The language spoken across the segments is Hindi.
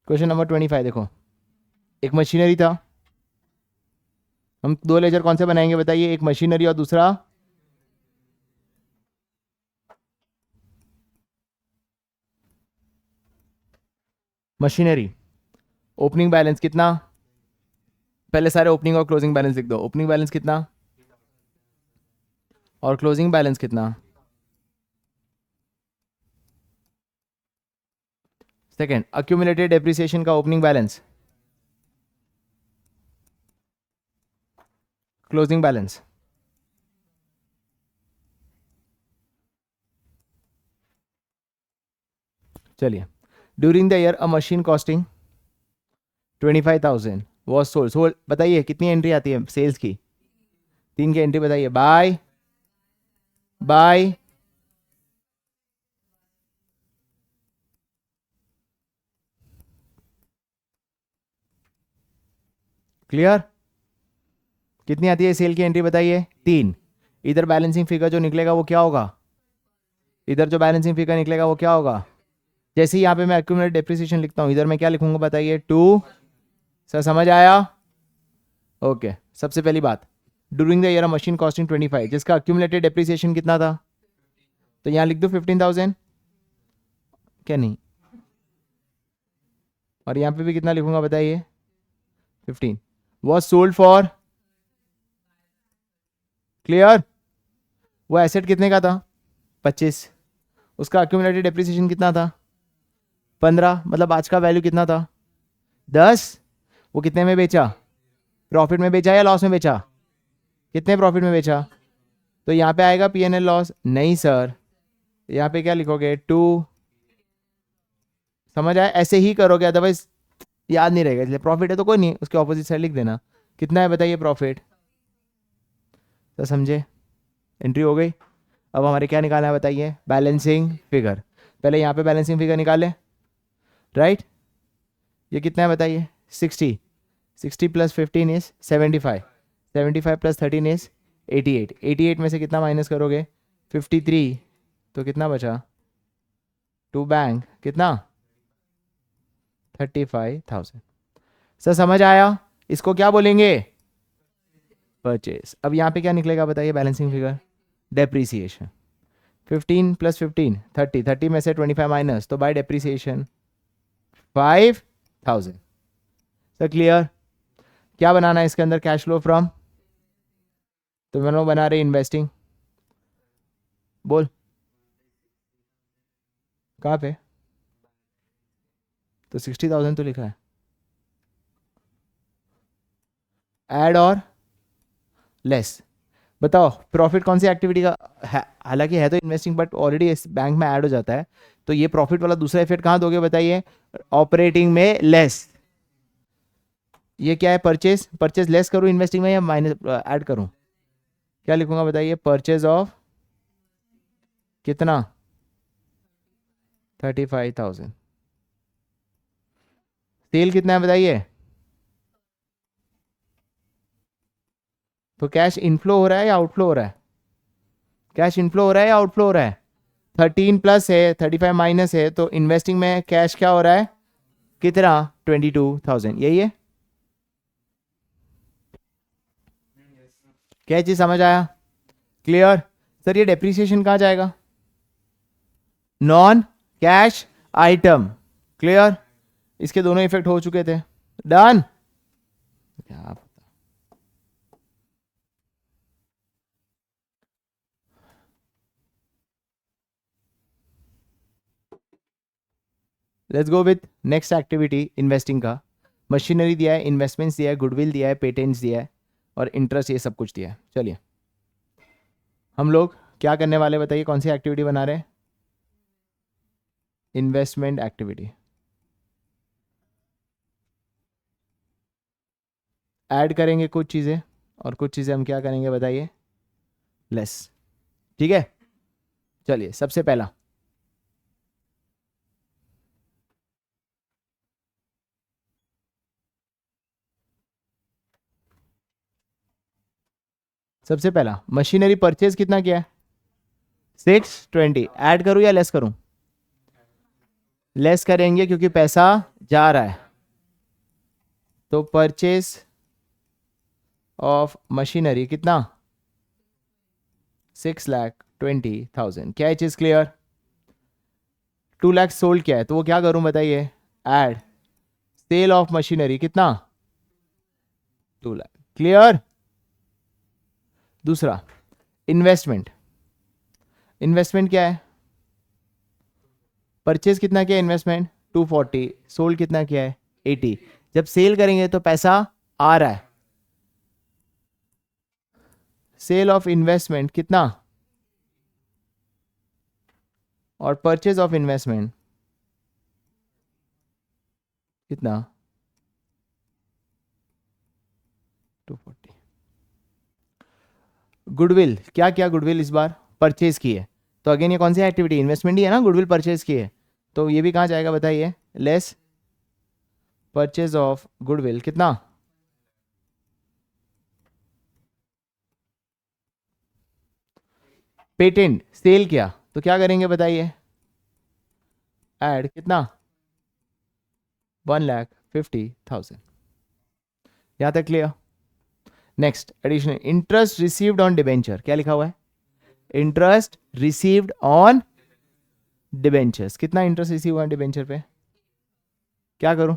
क्वेश्चन नंबर 25 देखो, एक मशीनरी था, हम दो लेजर कौन से बनाएंगे बताइए, एक मशीनरी और दूसरा मशीनरी। ओपनिंग बैलेंस कितना, पहले सारे ओपनिंग और क्लोजिंग बैलेंस लिख दो। ओपनिंग बैलेंस कितना और क्लोजिंग बैलेंस कितना। सेकंड, अक्यूमुलेटेड डेप्रिसिएशन का ओपनिंग बैलेंस, क्लोजिंग बैलेंस। चलिए, during the year a machine costing 25,000 was sold. Sold बताइए कितनी एंट्री आती है सेल्स की, 3 की एंट्री बताइए। By, by, clear. कितनी आती है सेल की एंट्री बताइए, 3। इधर बैलेंसिंग फिगर जो निकलेगा वो क्या होगा, इधर जो बैलेंसिंग फिगर निकलेगा वो क्या होगा। जैसे ही यहाँ पे मैं एक्यूमुलेटेड डेप्रिसिएशन लिखता हूँ, इधर मैं क्या लिखूंगा बताइए, 2। सर समझ आया, ओके। सबसे पहली बात, during the year machine costing 25, जिसका एक्यूमुलेटेड डेप्रिसिएशन कितना था, तो यहाँ लिख दो 15,000, क्या नहीं, और यहाँ पे भी कितना लिखूंगा बताइए, 15। Was sold for, clear. वो एसेट कितने का था, 25, उसका एक्यूमुलेटेड डेप्रिसिएशन कितना था, 15, मतलब आज का वैल्यू कितना था, 10। वो कितने में बेचा, प्रॉफिट में बेचा या लॉस में बेचा, कितने प्रॉफिट में बेचा। तो यहाँ पे आएगा पी एन एल लॉस, नहीं सर, यहाँ पे क्या लिखोगे, 2। समझ आया, ऐसे ही करोगे, अदरवाइज याद नहीं रहेगा। इसलिए प्रॉफिट है तो कोई नहीं, उसके ऑपोजिट साइड लिख देना। कितना है बताइए प्रॉफिट, तो समझे, एंट्री हो गई। अब हमारे क्या निकालना है बताइए, बैलेंसिंग फिगर। पहले यहाँ पे बैलेंसिंग फिगर निकाले, राइट। ये कितना है बताइए, 60। 60 प्लस 15 इज 75। 75 plus 13 is 88। 88 में से कितना माइनस करोगे, 53, तो कितना बचा, टू बैंक कितना, 35,000। सर समझ आया, इसको क्या बोलेंगे, परचेज। अब यहाँ पे क्या निकलेगा बताइए बैलेंसिंग फिगर, डेप्रीसिएशन। 15 प्लस 15 30, 30 में से 25 माइनस, तो बाय डेप्रीसिएशन 5,000। Sir clear. क्या बनाना है इसके अंदर, कैश फ्लो फ्रॉम, तो मैं लोग बना रहे इन्वेस्टिंग, बोल कहाँ पे, तो 60,000 तो लिखा है, ऐड और लेस। बताओ प्रॉफिट कौन सी एक्टिविटी का है, हालांकि है तो इन्वेस्टिंग बट ऑलरेडी इस बैंक में ऐड हो जाता है, तो ये प्रॉफिट वाला दूसरा इफेक्ट कहाँ दोगे बताइए, ऑपरेटिंग में लेस। ये क्या है, परचेज। परचेज लेस करूँ इन्वेस्टिंग में या माइनस ऐड करूँ, क्या लिखूंगा बताइए, परचेज ऑफ कितना, 35,000। सेल कितना है बताइए, तो कैश इनफ्लो हो रहा है या आउटफ्लो हो रहा है, कैश इनफ्लो हो रहा है या आउटफ्लो हो रहा है। 13 प्लस है, 35 माइनस है, तो इन्वेस्टिंग में कैश क्या हो रहा है, कितना, 22,000, यही है। क्या चीज समझ आया, क्लियर। सर ये डेप्रीसिएशन कहाँ जाएगा, नॉन कैश आइटम, क्लियर। इसके दोनों इफेक्ट हो चुके थे, डन। क्या let's go with next activity investing का। मशीनरी दिया है, इन्वेस्टमेंट्स दिया है, गुडविल दिया है, पेटेंट्स दिया है और इंटरेस्ट, ये सब कुछ दिया है। चलिए हम लोग क्या करने वाले बताइए, कौन सी एक्टिविटी बना रहे हैं, इन्वेस्टमेंट एक्टिविटी। ऐड करेंगे कुछ चीज़ें और कुछ चीज़ें हम क्या करेंगे बताइए, लेस, ठीक है। चलिए सबसे पहला, सबसे पहला मशीनरी परचेज कितना किया है, 620। ऐड करूं या लेस करूं, लेस करेंगे क्योंकि पैसा जा रहा है, तो परचेज ऑफ मशीनरी कितना, 6,20,000। क्या है चीज क्लियर? 2 लाख सोल्ड क्या है, तो वो क्या करूं बताइए, ऐड सेल ऑफ मशीनरी कितना, 2 लाख। क्लियर? दूसरा इन्वेस्टमेंट, इन्वेस्टमेंट क्या है, परचेज कितना किया इन्वेस्टमेंट 240, सोल्ड कितना किया है 80। जब सेल करेंगे तो पैसा आ रहा है, सेल ऑफ इन्वेस्टमेंट कितना, और परचेज ऑफ इन्वेस्टमेंट कितना, 240। गुडविल क्या क्या, गुडविल इस बार परचेज की है, तो अगेन ये कौन सी एक्टिविटी, इन्वेस्टमेंट ही है ना, गुडविल परचेज की है, तो ये भी कहां जाएगा बताइए, लेस परचेज ऑफ गुडविल कितना, पेटेंट सेल किया तो क्या करेंगे बताइए, ऐड कितना, 1,50,000। यहां तक clear? Next additional interest received on debenture, क्या लिखा हुआ है, इंटरेस्ट रिसीव्ड ऑन डिबेंचर्स, कितना इंटरेस्ट रिसीव हुआ डिबेंचर पे, क्या करूं,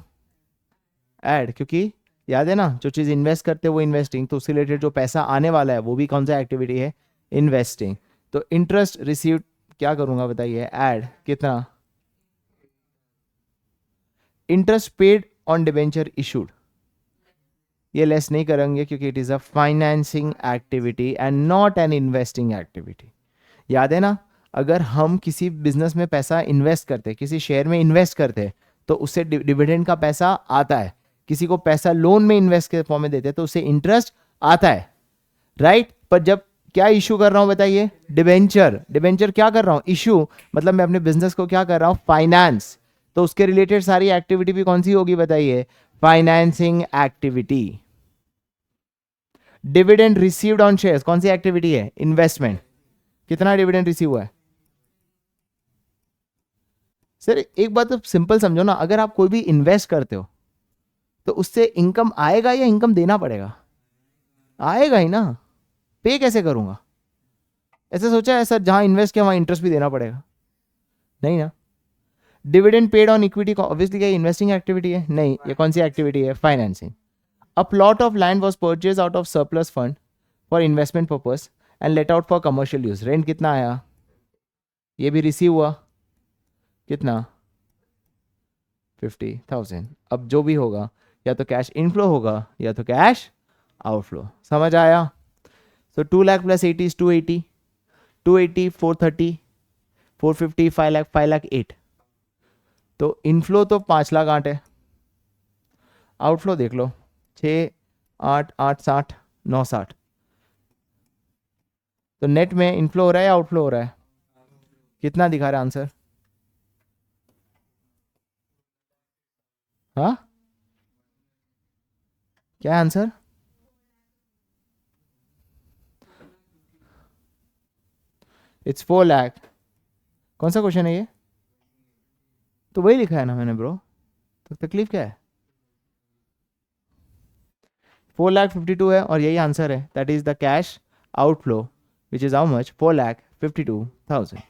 ऐड, क्योंकि याद है ना जो चीज इन्वेस्ट करते हैं वो इन्वेस्टिंग, तो उससे रिलेटेड जो पैसा आने वाला है वो भी कौन सा एक्टिविटी है, इन्वेस्टिंग। तो इंटरेस्ट रिसीव्ड क्या करूंगा बताइए, ऐड कितना, interest paid on debenture issued, ये लेस नहीं करेंगे क्योंकि it is a financing activity and not an investing activity. याद है ना, अगर हम किसी बिजनेस में पैसा इन्वेस्ट करते, किसी शेयर में इन्वेस्ट करते, तो उससे डिविडेंड का पैसा आता है, किसी को पैसा लोन में इन्वेस्ट के फॉर्म में देते तो उससे इंटरेस्ट आता है, राइट? पर जब क्या इशू कर रहा हूं बताइए, डिबेंचर, डिबेंचर क्या कर रहा हूं, इशू, मतलब मैं अपने बिजनेस को क्या कर रहा हूं, फाइनेंस, तो उसके रिलेटेड सारी एक्टिविटी भी कौन सी होगी बताइए, financing activity. Dividend received on shares कौन सी एक्टिविटी है, इन्वेस्टमेंट, कितना डिविडेंड रिसीव हुआ है। सर एक बात तो सिंपल समझो ना, अगर आप कोई भी इन्वेस्ट करते हो तो उससे इनकम आएगा या इनकम देना पड़ेगा, आएगा ही ना, पे कैसे करूंगा, ऐसे सोचा है सर जहां इन्वेस्ट किया वहां इंटरेस्ट भी देना पड़ेगा, नहीं ना। डिविडेंड पेड ऑन इक्विटी को ऑब्वियसली क्या इन्वेस्टिंग एक्टिविटी है, नहीं, ये कौन सी एक्टिविटी है, financing. A plot of land was purchase out of surplus fund for investment purpose and let out for commercial use, rent कितना आया, ये भी रिसीव हुआ कितना, 50,000। अब जो भी होगा या तो कैश इनफ्लो होगा या तो कैश आउटफ्लो, समझ आया? सो 2 लाख प्लस 80 इज 280, 280 430 450 5 लाख 5 लाख 8। तो इनफ्लो तो 5 लाख 8 है, आउटफ्लो देख लो 6 8 8 60 9 60। तो नेट में इनफ्लो हो रहा है या आउटफ्लो हो रहा है, कितना दिखा रहा है आंसर, हाँ क्या है आंसर, इट्स 4 लाख। कौन सा क्वेश्चन है ये, तो वही लिखा है ना मैंने ब्रो, तो तकलीफ क्या है, 4,52,000 है और यही आंसर है, that is the cash outflow which is how much, 4,52,000।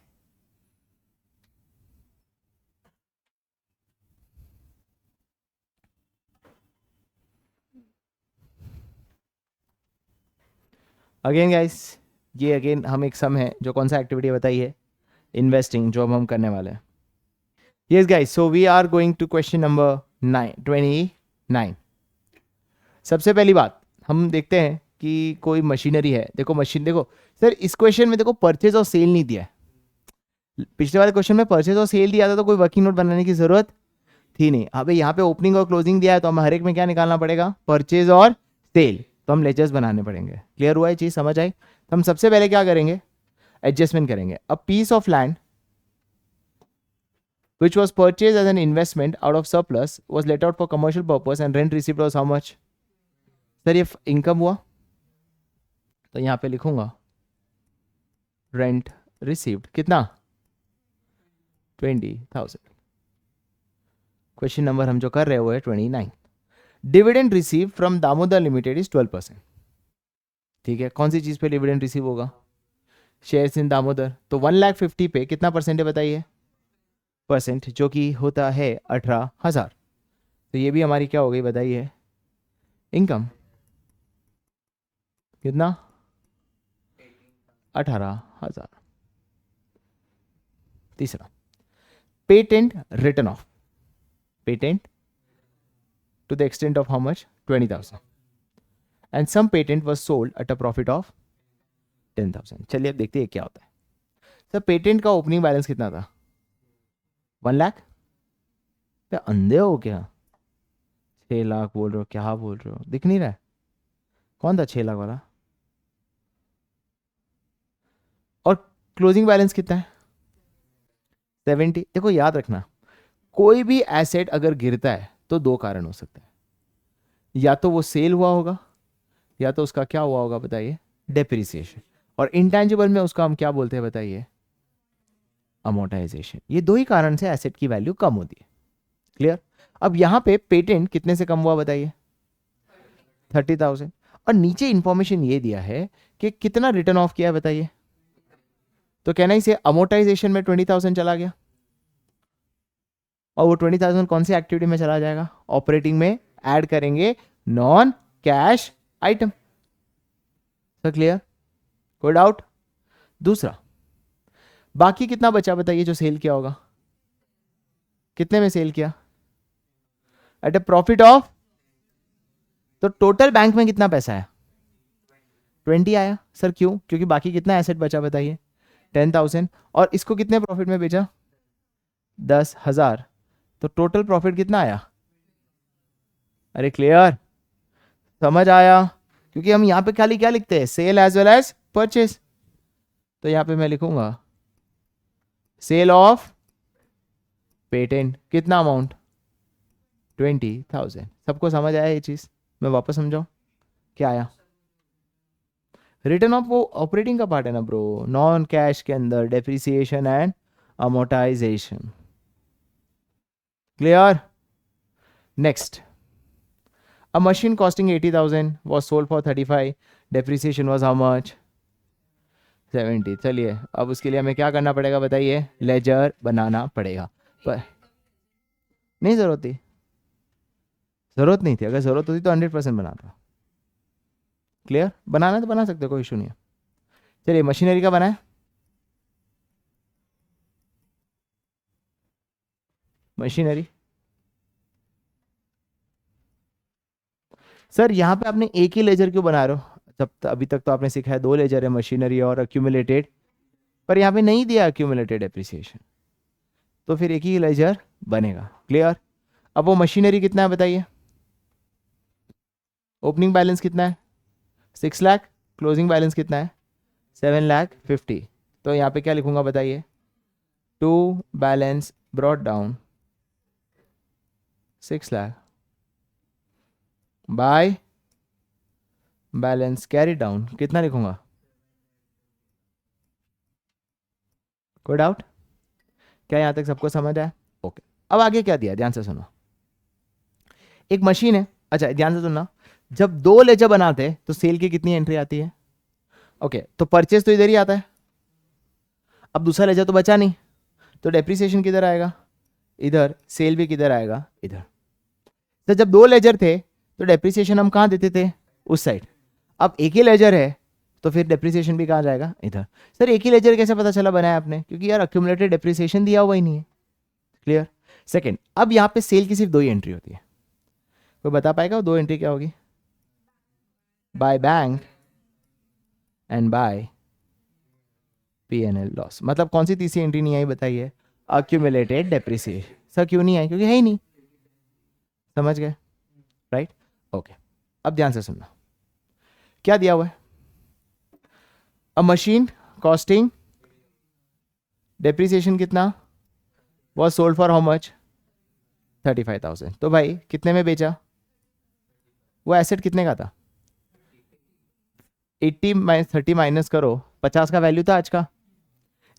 Again guys, ये अगेन हम एक सम है जो कौन सा एक्टिविटी बताई है, इन्वेस्टिंग, जो अब हम करने वाले हैं। Yes guys, so we are going to question number 29। सबसे पहली बात हम देखते हैं कि कोई मशीनरी है, देखो मशीन, देखो सर इस क्वेश्चन में देखो परचेज और सेल नहीं दिया है, पिछले वाले क्वेश्चन में परचेज और सेल दिया था तो कोई वर्किंग नोट बनाने की जरूरत थी नहीं। अबे यहाँ पे ओपनिंग और क्लोजिंग दिया है तो हमें हर एक में क्या निकालना पड़ेगा, परचेज और सेल, तो हम लेजर्स बनाने पड़ेंगे। क्लियर हुआ है चीज, समझ आई? तो हम सबसे पहले क्या करेंगे, एडजस्टमेंट करेंगे। A piece of land which was purchased as an investment out of surplus was let out for commercial purpose and rent received was how much। Sir ये इनकम हुआ तो यहां पे लिखूंगा रेंट रिसीव्ड कितना, 20,000। क्वेश्चन नंबर हम जो कर रहे हैं वो है 29। Dividend receive from Damodar limited is 12%। ठीक है, कौन सी चीज पे डिविडेंड रिसीव होगा? Shares in Damodar. तो 1,50,000 पे कितना परसेंट है बताइए? परसेंट, जो कि होता है 18,000। तो ये भी हमारी क्या हो गई बताइए? इनकम। कितना? 18,000। तीसरा, patent return of. Patent to the extent of how much? 20,000. And some patent was sold at a profit of 10,000. चलिए अब देखते हैं क्या होता है। सर पेटेंट का ओपनिंग बैलेंस कितना था? 1 लाख। क्या अंधे हो क्या? 6 लाख बोल रहे हो, क्या बोल रहे हो? दिख नहीं रहा है? कौन था 6 लाख वाला? और क्लोजिंग बैलेंस कितना है? 70। देखो याद रखना, कोई भी एसेट अगर गिरता है तो दो कारण हो सकते हैं, या तो वो सेल हुआ होगा या तो उसका क्या हुआ होगा बताइए? डेप्रिसिएशन। और इंटेंजिबल में उसका हम क्या बोलते हैं बताइए? अमोर्टाइजेशन। ये दो ही कारण से एसेट की वैल्यू कम होती है। क्लियर? अब यहां पे पेटेंट कितने से कम हुआ बताइए? 30,000। और नीचे इंफॉर्मेशन ये दिया है कि कितना रिटर्न ऑफ किया है बताइए? तो कहना ही से अमोर्टाइजेशन में 20,000 चला गया, और वो 20,000 कौन सी एक्टिविटी में चला जाएगा? ऑपरेटिंग में ऐड करेंगे, non cash item. Sir clear? कोई डाउट? दूसरा, बाकी कितना बचा बताइए जो सेल किया होगा? कितने में सेल किया? At a profit of. तो टोटल बैंक में कितना पैसा है? 20 आया। सर क्यों? क्योंकि बाकी कितना एसेट बचा बताइए? 10,000। और इसको कितने प्रॉफिट में बेचा? 10,000। तो टोटल प्रॉफिट कितना आया? अरे क्लियर? समझ आया? क्योंकि हम यहां पे खाली क्या लिखते हैं? Sale as well as purchase. तो यहां पे मैं लिखूंगा सेल ऑफ पेटेंट। कितना अमाउंट? 20,000। सबको समझ आया ये चीज? मैं वापस समझाऊं क्या आया? रिटर्न ऑफ वो ऑपरेटिंग का पार्ट है ना ब्रो, नॉन कैश के अंदर depreciation and amortisation. Clear? Next, a machine costing 80,000 was sold for 35, depreciation was how much? 70। चलिए अब उसके लिए हमें क्या करना पड़ेगा बताइए? लेजर बनाना पड़ेगा। पर नहीं जरूरत थी, जरूरत नहीं थी। अगर जरूरत होती तो 100% बनाता। क्लियर? बनाना तो बना सकते हो, कोई इशू नहीं है। चलिए मशीनरी का बनाए। मशीनरी, सर यहाँ पे आपने एक ही लेजर क्यों बना रहे हो? जब अभी तक तो आपने सीखा है 2 लेजर है, मशीनरी और अक्यूमुलेटेड, पर यहाँ पे नहीं दिया अक्यूमुलेटेड एप्रिसिएशन, तो फिर एक ही लेजर बनेगा। क्लियर? अब वो मशीनरी कितना है बताइए? ओपनिंग बैलेंस कितना है? 6 लाख। क्लोजिंग बैलेंस कितना है? 7,50,000। तो यहाँ पे क्या लिखूंगा बताइए? To balance brought down 6 lakh by balance carry down कितना लिखूंगा? कोई डाउट? क्या यहां तक सबको समझ आया? ओके। अब आगे क्या दिया, ध्यान से सुनो। एक मशीन है। अच्छा ध्यान से सुनना, जब 2 लेजर बनाते हैं तो सेल की कितनी एंट्री आती है? ओके, तो परचेस तो इधर ही आता है। अब दूसरा लेजर तो बचा नहीं, तो डेप्रिसिएशन किधर आएगा? इधर। सेल भी किधर आएगा? इधर। तो जब 2 लेजर थे तो डेप्रिसिएशन हम कहां देते थे? उस साइड। अब एक ही लेजर है तो फिर डेप्रिसिएशन भी कहां जाएगा? इधर। सर एक ही लेजर कैसे पता चला बनाया आपने? क्योंकि यार अक्यूमुलेटेड डेप्रिसिएशन दिया हुआ ही नहीं है। क्लियर? सेकंड, अब यहां पे सेल की सिर्फ 2 ही एंट्री होती है। कोई बता पाएगा वो 2 एंट्री क्या होगी? By bank and by P&L loss. मतलब कौन सी तीसरी एंट्री नहीं आई बताइए? Accumulated depreciation. सर क्यों नहीं आई? क्योंकि है ही नहीं। समझ गए? राइट? ओके। अब ध्यान से सुनना, क्या दिया हुआ है? अ मशीन कॉस्टिंग डेप्रिसिएशन कितना? Was sold for how much? 35,000। तो भाई कितने में बेचा? वो एसेट कितने का था? 80 30 माइनस करो, 50 का वैल्यू था आज का।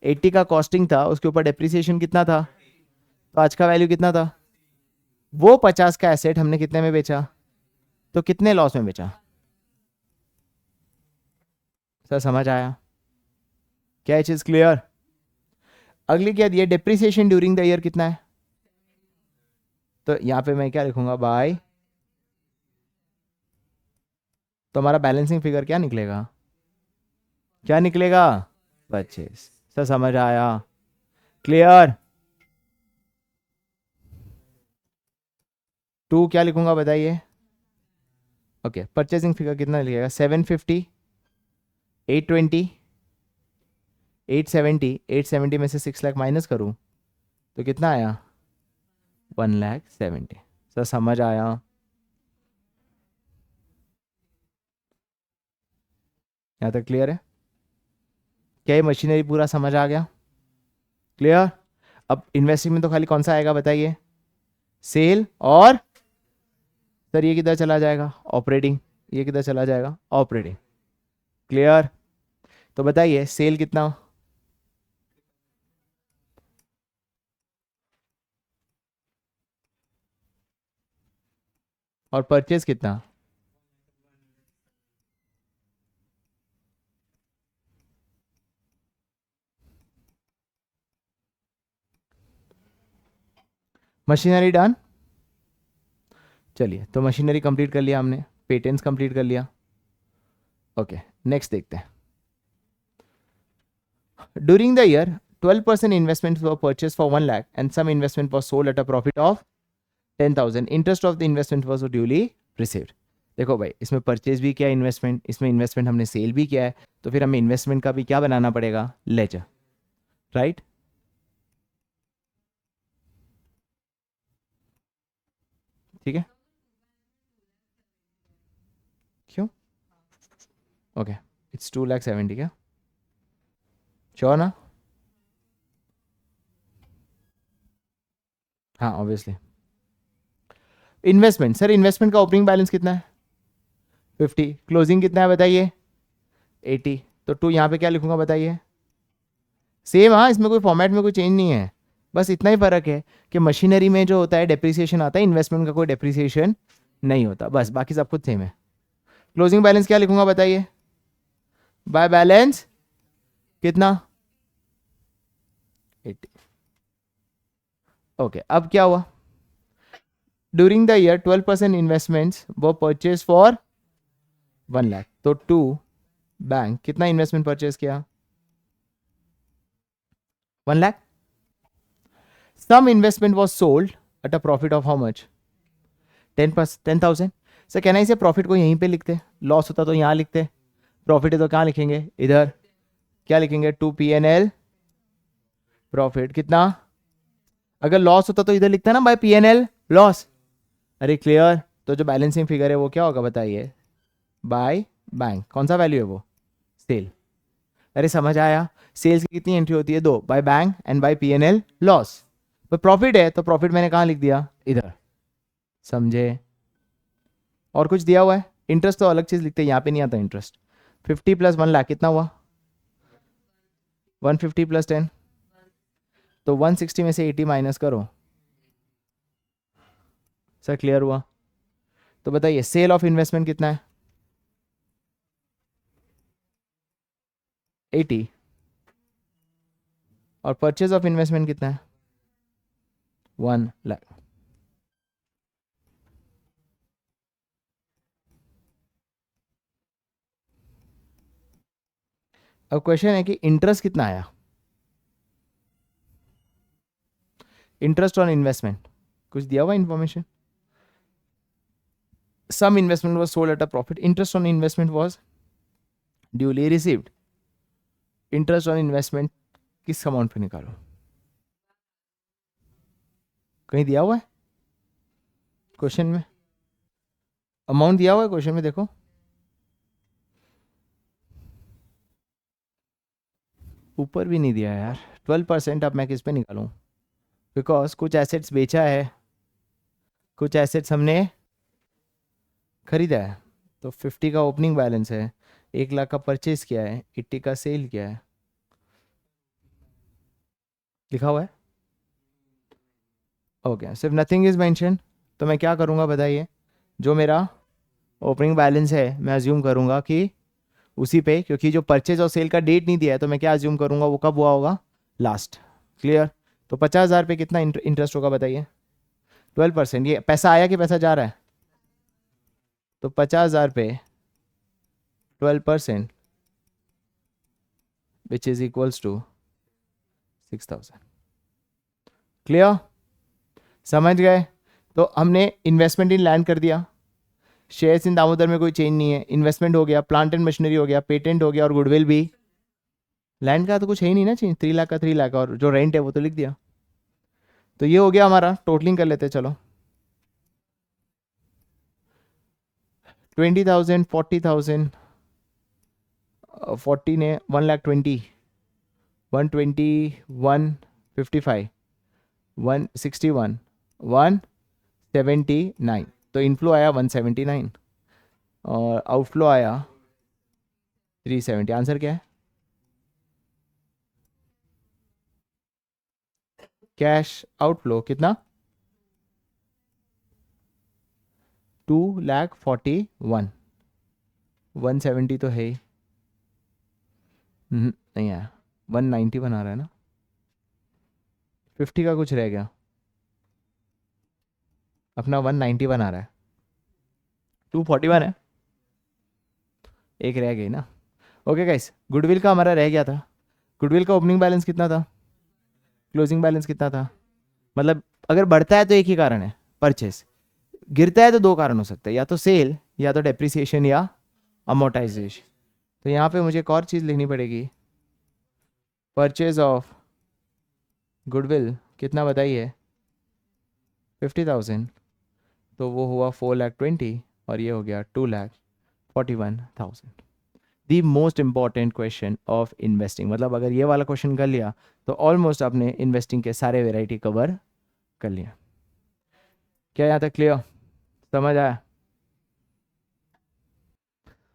80 का कॉस्टिंग था, उसके ऊपर डेप्रिसिएशन कितना था? तो आज का वैल्यू कितना था? वो 50 का एसेट हमने कितने में बेचा, तो कितने लॉस में बेचा? सर समझ आया? क्या ये चीज क्लियर? अगली क्या दिया, डेप्रिसिएशन ड्यूरिंग द ईयर कितना है, तो यहां पे मैं क्या लिखूंगा, बाय, तो हमारा बैलेंसिंग फिगर क्या निकलेगा, क्या निकलेगा, 25। सर समझ आया? क्लियर? टू क्या लिखूंगा बताइए? ओके, परचेसिंग फिगर कितना लिखेगा, 750, 820, 870, 870 में से 6 लाख माइनस करूं तो कितना आया, 1,70,000। सर समझ आया? यहाँ तक क्लियर है? क्या ये मशीनरी पूरा समझ आ गया? क्लियर? अब इन्वेस्टिंग में तो खाली कौन सा आएगा बताइए, सेल और, सर ये किधर चला जाएगा, ऑपरेटिंग, ये किधर चला जाएगा, ऑपरेटिंग। क्लियर? तो बताइए सेल कितना, और परचेज कितना, मशीनरी डन। चलिए, तो मशीनरी कंप्लीट कर लिया हमने, पेटेंट्स कंप्लीट कर लिया। ओके, नेक्स्ट देखते हैं। During the year 12% investment were purchase for 1 lakh and some investment was sold at a profit of 10,000। Interest of the investment was duly received. देखो भाई, इसमें परचेज भी किया इन्वेस्टमेंट, इसमें इन्वेस्टमेंट हमने सेल भी किया है, तो फिर हमें इन्वेस्टमेंट का भी क्या बनाना पड़ेगा, लेजर, राइट? ठीक है, क्यों? ओके, इट्स 2,70,000 क्या, श्योर ना? हाँ ऑब्वियसली। इन्वेस्टमेंट, सर इन्वेस्टमेंट का ओपनिंग बैलेंस कितना है, 50, क्लोजिंग कितना है बताइए, 80, तो 2 यहाँ पे क्या लिखूंगा बताइए, सेम। हाँ, इसमें कोई फॉर्मेट में कोई चेंज नहीं है, बस इतना ही फर्क है कि मशीनरी में जो होता है डेप्रिसिएशन आता है, इन्वेस्टमेंट का कोई डेप्रिसिएशन नहीं होता, बस बाकी सब कुछ सेम है। क्लोजिंग बैलेंस क्या लिखूंगा बताइए, बाय बैलेंस कितना, 80। ओके, अब क्या हुआ, ड्यूरिंग द ईयर 12% इन्वेस्टमेंट्स वो परचेज फॉर 1 लाख, तो 2 बैंक कितना इन्वेस्टमेंट परचेज किया, 1 lakh. Some investment was sold at a profit of how much, 10,000। Sir कहना इसे प्रॉफिट को यहीं पे लिखते, लॉस होता तो यहाँ लिखते, प्रॉफिट है तो कहाँ लिखेंगे, इधर। क्या लिखेंगे, 2 P&L प्रॉफिट कितना, अगर लॉस होता तो इधर लिखता ना, बाय P&L लॉस। अरे क्लियर? तो जो बैलेंसिंग फिगर है वो क्या होगा बताइए, बाय बैंक, कौन सा वैल्यू है वो, सेल। अरे समझ आया? सेल्स की कितनी एंट्री होती है, 2, by bank and by P&L loss. तो प्रॉफिट है तो प्रॉफिट मैंने कहाँ लिख दिया, इधर। समझे? और कुछ दिया हुआ है, इंटरेस्ट तो अलग चीज लिखते हैं, यहाँ पे नहीं आता इंटरेस्ट। 50 प्लस 1 लाख कितना हुआ, 150 प्लस 10, तो 160 में से 80 माइनस करो। सर क्लियर हुआ? तो बताइए सेल ऑफ इन्वेस्टमेंट कितना है, 80, और परचेज ऑफ इन्वेस्टमेंट कितना है, 1 लाख। अब क्वेश्चन है कि इंटरेस्ट कितना आया, इंटरेस्ट ऑन इन्वेस्टमेंट कुछ दिया हुआ information, some investment was sold at a profit, interest on investment was duly received. Interest on investment किस अमाउंट पे निकालो, कहीं दिया हुआ है क्वेश्चन में, अमाउंट दिया हुआ है क्वेश्चन में, देखो ऊपर भी नहीं दिया है यार। 12% अब मैं किस पे निकालूं, बिकॉज कुछ एसेट्स बेचा है, कुछ एसेट्स हमने खरीदा है, तो 50 का ओपनिंग बैलेंस है, 1 लाख का परचेज किया है, 80 का सेल किया है, लिखा हुआ है। ओके, सिर्फ नथिंग इज मेंशन, तो मैं क्या करूँगा बताइए, जो मेरा ओपनिंग बैलेंस है मैं अज्यूम करूँगा कि उसी पे, क्योंकि जो परचेज और सेल का डेट नहीं दिया है तो मैं क्या अज्यूम करूँगा, वो कब हुआ होगा, लास्ट। क्लियर। तो 50,000 पे कितना इंटरेस्ट होगा बताइए, 12%। ये पैसा आया कि पैसा जा रहा है, तो 50,000 पे 12% which is equals to 6,000। Clear, समझ गए। तो हमने इन्वेस्टमेंट इन लैंड कर दिया, शेयर्स इन दामोदर में कोई चेंज नहीं है, इन्वेस्टमेंट हो गया, प्लांट एंड मशीनरी हो गया, पेटेंट हो गया और गुडविल भी। लैंड का तो कुछ है ही नहीं ना चेंज, 3 लाख का 3 लाख, और जो रेंट है वो तो लिख दिया। तो ये हो गया हमारा, टोटलिंग कर लेते हैं चलो। 20,000, 40,000, 40 ने 1,20,000, 120, 155, 161, 179। तो इनफ्लो आया 179 और आउटफ्लो आया 370। आंसर क्या है, कैश आउटफ्लो कितना, 2,41,000। 170 तो है ही, नहीं आया, 190 बना रहा है ना, 50 का कुछ रह गया, अपना 190 बना रहा है, 241 है, एक रह गई ना। ओके गाइस, गुडविल का हमारा रह गया था। गुडविल का ओपनिंग बैलेंस कितना था, क्लोजिंग बैलेंस कितना था, मतलब अगर बढ़ता है तो एक ही कारण है, परचेस। गिरता है तो दो कारण हो सकते हैं, या तो सेल, या तो डेप्रिसिएशन, या अमोर्टाइजेशन। तो यहाँ पे मुझे एक और चीज़ लिखनी पड़ेगी, परचेज ऑफ गुडविल कितना बताइए, 50,000, तो वो हुआ 4,20,000 और ये हो गया 2,41,000। The most important question of investing, मतलब अगर ये वाला क्वेश्चन कर लिया तो ऑलमोस्ट आपने इन्वेस्टिंग के सारे वेराइटी कवर कर लिया। क्या यहाँ तक क्लियर, समझ आया?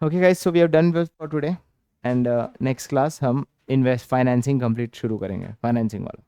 Okay guys, so we have done for today and next class हम फाइनेंसिंग कंप्लीट शुरू करेंगे, फाइनेंसिंग वाला।